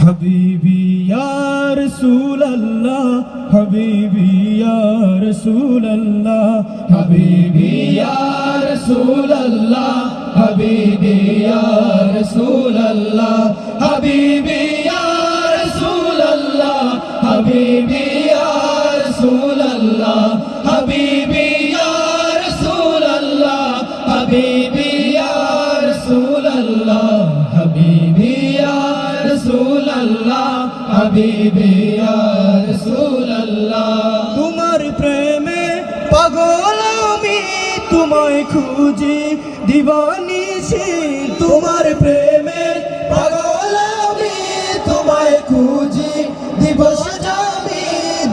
হাবিবি ইয়া রাসূলুল্লাহ হাবিবি ইয়া রাসূলুল্লাহ হাবিবি ইয়া রাসূলুল্লাহ হাবিবি ইয়া রাসূলুল্লাহ হাবিবি ইয়া রাসূলুল্লাহ হাবিবি ইয়া রাসূলুল্লাহ হাবিবি ইয়া রাসূলুল্লাহ হাবিবি ইয়া রাসূলুল্লাহ হাবিবি ইয়া রাসূলুল্লাহ হাবিবি ইয়া রাসূলুল্লাহ তোমার প্রেমে পাগল আমি তোমায় খুঁজি দিবানিশি তোমার প্রেমে পাগল আমি তোমায় খুঁজি দিবস যামি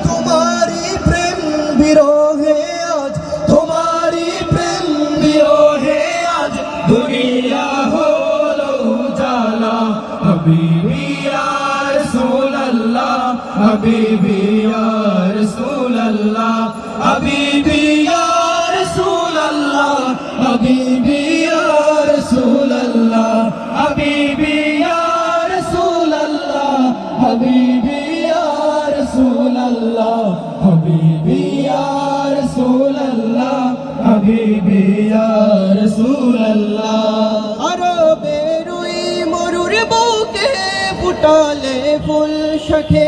তোমারি প্রেম বিরহে আজ তোমারি প্রেম বিরহে আজ দুনিয়া হলো জালা হাবিবি ইয়া রাসূলুল্লাহ হাবিবি ইয়া রাসূলুল্লাহ হাবিবি ইয়া রাসূলুল্লাহ হাবিবি ইয়া রাসূলুল্লাহ হাবিবি ইয়া রাসূলুল্লাহ হাবিবি ইয়া রাসূলুল্লাহ হাবিবি ইয়া রাসূলুল্লাহ হাবিবি ইয়া রাসূলুল্লাহ আরবের ওই মরুর বুকে ফুটালে ফুল শাখে